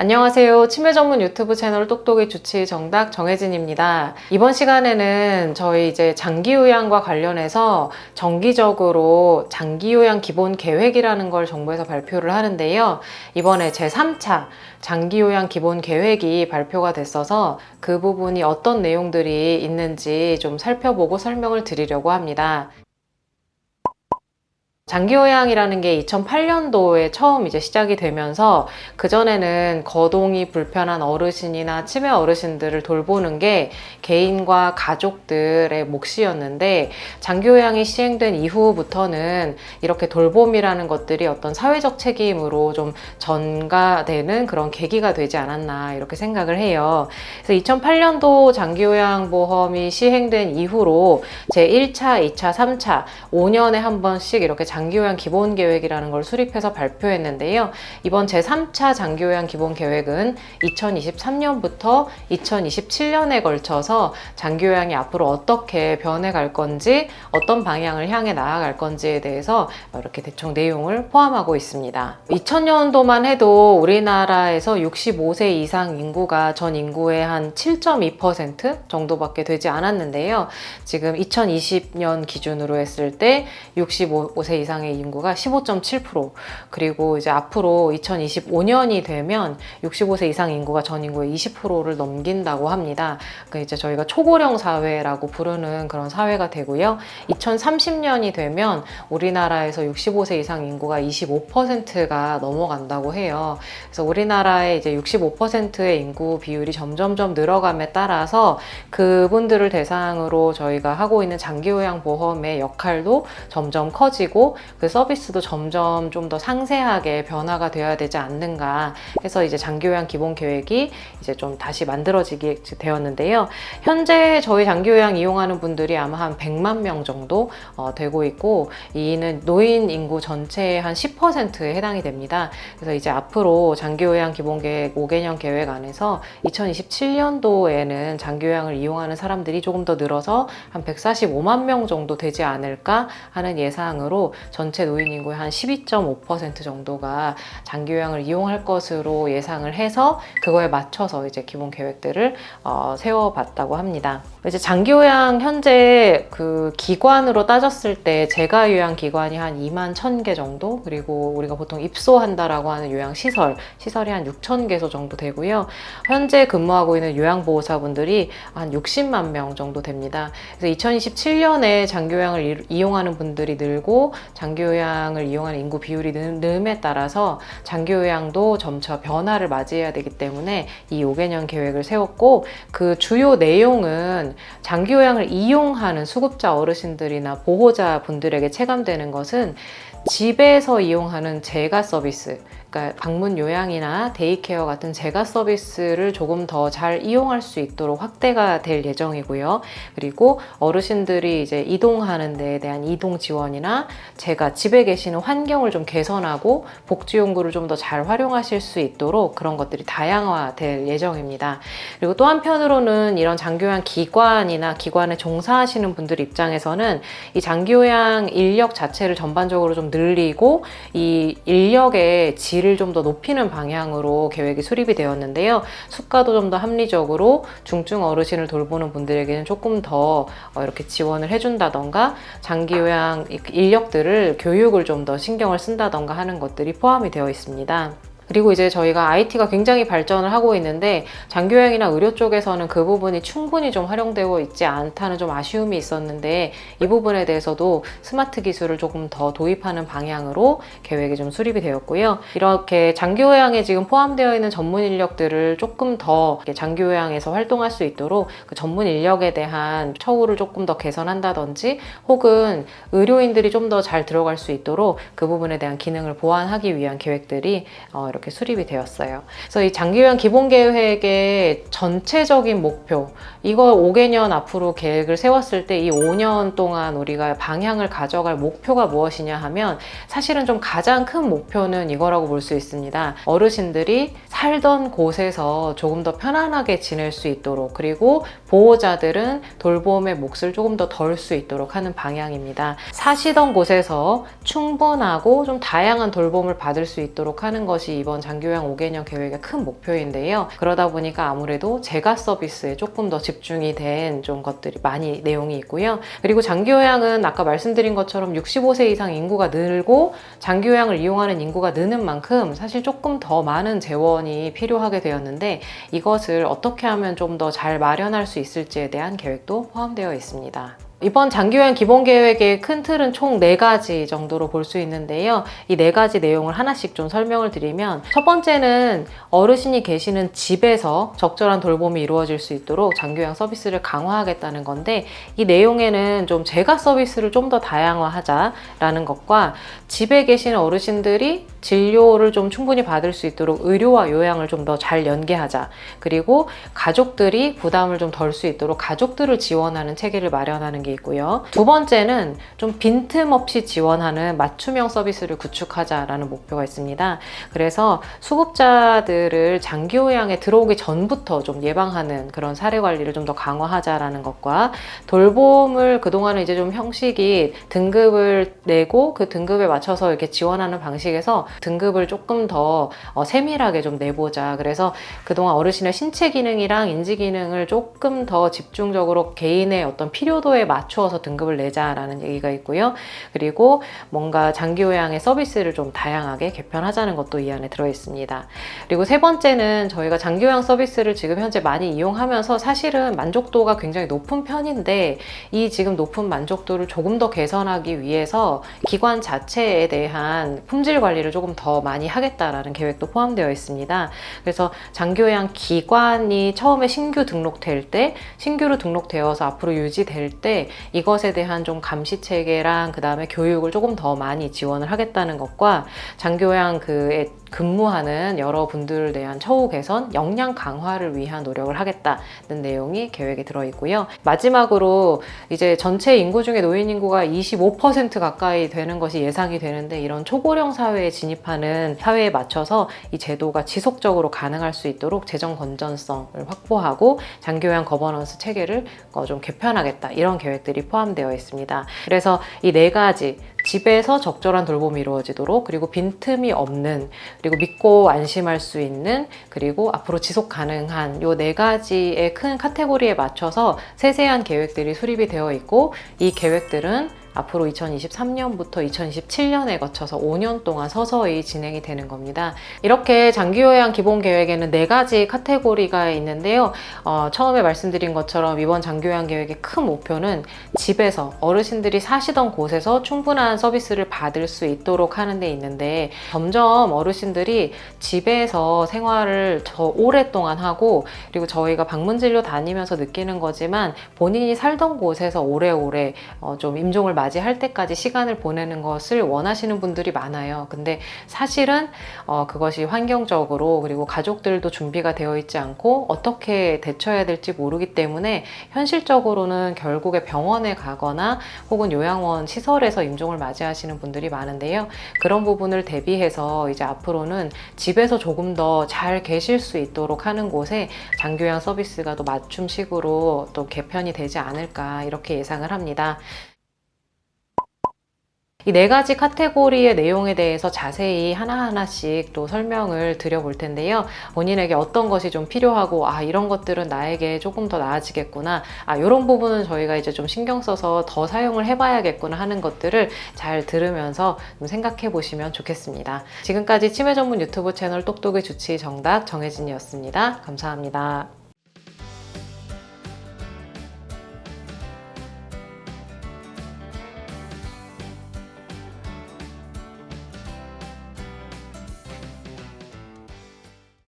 안녕하세요. 치매 전문 유튜브 채널 똑똑이 주치 정답 정혜진입니다. 이번 시간에는 저희 이제 장기요양과 관련해서 정기적으로 장기요양 기본 계획이라는 걸 정부에서 발표를 하는데요. 이번에 제3차 장기요양 기본 계획이 발표가 됐어서 그 부분이 어떤 내용들이 있는지 좀 살펴보고 설명을 드리려고 합니다. 장기요양이라는 게 2008년도에 처음 이제 시작이 되면서 그전에는 거동이 불편한 어르신이나 치매 어르신들을 돌보는 게 개인과 가족들의 몫이었는데, 장기요양이 시행된 이후부터는 이렇게 돌봄이라는 것들이 어떤 사회적 책임으로 좀 전가되는 그런 계기가 되지 않았나 이렇게 생각을 해요. 그래서 2008년도 장기요양보험이 시행된 이후로 제1차, 2차, 3차 5년에 한 번씩 이렇게 장기요양 기본계획이라는 걸 수립해서 발표했는데요. 이번 제3차 장기요양 기본계획은 2023년부터 2027년에 걸쳐서 장기요양이 앞으로 어떻게 변해갈 건지, 어떤 방향을 향해 나아갈 건지에 대해서 이렇게 대충 내용을 포함하고 있습니다. 2000년도만 해도 우리나라에서 65세 이상 인구가 전 인구의 한 7.2% 정도밖에 되지 않았는데요. 지금 2020년 기준으로 했을 때 65세 이상의 인구가 15.7%, 그리고 이제 앞으로 2025년이 되면 65세 이상 인구가 전 인구의 20%를 넘긴다고 합니다. 그 이제 저희가 초고령 사회라고 부르는 그런 사회가 되고요. 2030년이 되면 우리나라에서 65세 이상 인구가 25%가 넘어간다고 해요. 그래서 우리나라의 이제 65%의 인구 비율이 점점점 늘어감에 따라서 그분들을 대상으로 저희가 하고 있는 장기요양 보험의 역할도 점점 커지고 그 서비스도 점점 좀 더 상세하게 변화가 되어야 되지 않는가 해서 이제 장기요양 기본 계획이 이제 좀 다시 만들어지게 되었는데요. 현재 저희 장기요양 이용하는 분들이 아마 한 100만 명 정도 되고 있고, 이는 노인 인구 전체의 한 10%에 해당이 됩니다. 그래서 이제 앞으로 장기요양 기본 계획 5개년 계획 안에서 2027년도에는 장기요양을 이용하는 사람들이 조금 더 늘어서 한 145만 명 정도 되지 않을까 하는 예상으로 전체 노인 인구의 한 12.5% 정도가 장기요양을 이용할 것으로 예상을 해서 그거에 맞춰서 이제 기본 계획들을 세워봤다고 합니다. 이제 장기요양 현재 그 기관으로 따졌을 때 재가 요양 기관이 한 2만 1,000개 정도, 그리고 우리가 보통 입소한다라고 하는 요양 시설이 한 6,000개소 정도 되고요. 현재 근무하고 있는 요양보호사분들이 한 60만 명 정도 됩니다. 그래서 2027년에 장기요양을 이용하는 분들이 늘고 장기요양을 이용하는 인구 비율이 늘음에 따라서 장기요양도 점차 변화를 맞이해야 되기 때문에 이 5개년 계획을 세웠고, 그 주요 내용은 장기요양을 이용하는 수급자 어르신들이나 보호자 분들에게 체감되는 것은 집에서 이용하는 재가 서비스, 그러니까 방문 요양이나 데이케어 같은 재가 서비스를 조금 더 잘 이용할 수 있도록 확대가 될 예정이고요. 그리고 어르신들이 이제 이동하는 데에 대한 이동 지원이나 제가 집에 계시는 환경을 좀 개선하고 복지용구를 좀 더 잘 활용하실 수 있도록 그런 것들이 다양화될 예정입니다. 그리고 또 한편으로는 이런 장기요양 기관이나 기관에 종사하시는 분들 입장에서는 이 장기요양 인력 자체를 전반적으로 좀 늘리고 이 인력의 질을 좀 더 높이는 방향으로 계획이 수립이 되었는데요. 수가도 좀 더 합리적으로 중증 어르신을 돌보는 분들에게는 조금 더 이렇게 지원을 해준다던가, 장기요양 인력들을 교육을 좀 더 신경을 쓴다던가 하는 것들이 포함이 되어 있습니다. 그리고 이제 저희가 IT가 굉장히 발전을 하고 있는데 장기요양이나 의료 쪽에서는 그 부분이 충분히 좀 활용되고 있지 않다는 좀 아쉬움이 있었는데, 이 부분에 대해서도 스마트 기술을 조금 더 도입하는 방향으로 계획이 좀 수립이 되었고요. 이렇게 장기요양에 지금 포함되어 있는 전문 인력들을 조금 더 장기요양에서 활동할 수 있도록 그 전문 인력에 대한 처우를 조금 더 개선한다든지, 혹은 의료인들이 좀 더 잘 들어갈 수 있도록 그 부분에 대한 기능을 보완하기 위한 계획들이 이렇게 수립이 되었어요. 그래서 이 장기요양 기본계획의 전체적인 목표, 이거 5개년 앞으로 계획을 세웠을 때 이 5년 동안 우리가 방향을 가져갈 목표가 무엇이냐 하면, 사실은 좀 가장 큰 목표는 이거라고 볼 수 있습니다. 어르신들이 살던 곳에서 조금 더 편안하게 지낼 수 있도록, 그리고 보호자들은 돌봄의 몫을 조금 더 덜 수 있도록 하는 방향입니다. 사시던 곳에서 충분하고 좀 다양한 돌봄을 받을 수 있도록 하는 것이 이번 장기요양 5개년 계획의 큰 목표인데요. 그러다 보니까 아무래도 재가 서비스에 조금 더 집중이 된 좀 것들이 많이 내용이 있고요. 그리고 장기요양은 아까 말씀드린 것처럼 65세 이상 인구가 늘고 장기요양을 이용하는 인구가 느는 만큼 사실 조금 더 많은 재원이 필요하게 되었는데, 이것을 어떻게 하면 좀 더 잘 마련할 수 있을지에 대한 계획도 포함되어 있습니다. 이번 장기요양 기본계획의 큰 틀은 총 4가지 정도로 볼 수 있는데요. 이 4가지 내용을 하나씩 좀 설명을 드리면, 첫 번째는 어르신이 계시는 집에서 적절한 돌봄이 이루어질 수 있도록 장기요양 서비스를 강화하겠다는 건데, 이 내용에는 좀 재가 서비스를 좀 더 다양화하자라는 것과, 집에 계시는 어르신들이 진료를 좀 충분히 받을 수 있도록 의료와 요양을 좀 더 잘 연계하자, 그리고 가족들이 부담을 좀 덜 수 있도록 가족들을 지원하는 체계를 마련하는 게 있고요. 두 번째는 좀 빈틈없이 지원하는 맞춤형 서비스를 구축하자라는 목표가 있습니다. 그래서 수급자들을 장기요양에 들어오기 전부터 좀 예방하는 그런 사례 관리를 좀 더 강화하자라는 것과, 돌봄을 그동안은 이제 좀 형식이 등급을 내고 그 등급에 맞춰서 이렇게 지원하는 방식에서 등급을 조금 더 세밀하게 좀 내보자. 그래서 그동안 어르신의 신체 기능이랑 인지 기능을 조금 더 집중적으로 개인의 어떤 필요도에 맞추어서 등급을 내자라는 얘기가 있고요. 그리고 뭔가 장기요양의 서비스를 좀 다양하게 개편하자는 것도 이 안에 들어있습니다. 그리고 세 번째는 저희가 장기요양 서비스를 지금 현재 많이 이용하면서 사실은 만족도가 굉장히 높은 편인데, 이 지금 높은 만족도를 조금 더 개선하기 위해서 기관 자체에 대한 품질 관리를 조금 더 많이 하겠다라는 계획도 포함되어 있습니다. 그래서 장기요양 기관이 처음에 신규 등록될 때, 신규로 등록되어서 앞으로 유지될 때 이것에 대한 좀 감시 체계랑 그 다음에 교육을 조금 더 많이 지원을 하겠다는 것과, 장기요양 그에 근무하는 여러분들에 대한 처우 개선, 역량 강화를 위한 노력을 하겠다는 내용이 계획에 들어있고요. 마지막으로 이제 전체 인구 중에 노인 인구가 25% 가까이 되는 것이 예상이 되는데, 이런 초고령 사회에 진입하는 사회에 맞춰서 이 제도가 지속적으로 가능할 수 있도록 재정 건전성을 확보하고 장기요양 거버넌스 체계를 좀 개편하겠다, 이런 계획들이 포함되어 있습니다. 그래서 이 4가지, 집에서 적절한 돌봄이 이루어지도록, 그리고 빈틈이 없는, 그리고 믿고 안심할 수 있는, 그리고 앞으로 지속 가능한, 요 4가지의 큰 카테고리에 맞춰서 세세한 계획들이 수립이 되어 있고, 이 계획들은 앞으로 2023년부터 2027년에 거쳐서 5년 동안 서서히 진행이 되는 겁니다. 이렇게 장기요양 기본계획에는 4가지 카테고리가 있는데요. 처음에 말씀드린 것처럼 이번 장기요양 계획의 큰 목표는 집에서 어르신들이 사시던 곳에서 충분한 서비스를 받을 수 있도록 하는 데 있는데, 점점 어르신들이 집에서 생활을 더 오랫동안 하고, 그리고 저희가 방문진료 다니면서 느끼는 거지만 본인이 살던 곳에서 오래오래 좀 임종을 맞이할 때까지 시간을 보내는 것을 원하시는 분들이 많아요. 근데 사실은 그것이 환경적으로, 그리고 가족들도 준비가 되어 있지 않고 어떻게 대처해야 될지 모르기 때문에 현실적으로는 결국에 병원에 가거나 혹은 요양원 시설에서 임종을 맞이하시는 분들이 많은데요. 그런 부분을 대비해서 이제 앞으로는 집에서 조금 더 잘 계실 수 있도록 하는 곳에 장기요양 서비스가 또 맞춤식으로 또 개편이 되지 않을까, 이렇게 예상을 합니다. 이 4가지 카테고리의 내용에 대해서 자세히 하나하나씩 또 설명을 드려볼 텐데요. 본인에게 어떤 것이 좀 필요하고, 이런 것들은 나에게 조금 더 나아지겠구나, 이런 부분은 저희가 이제 좀 신경 써서 더 사용을 해봐야겠구나 하는 것들을 잘 들으면서 좀 생각해 보시면 좋겠습니다. 지금까지 치매 전문 유튜브 채널 똑똑이 주치 정답 정혜진이었습니다. 감사합니다.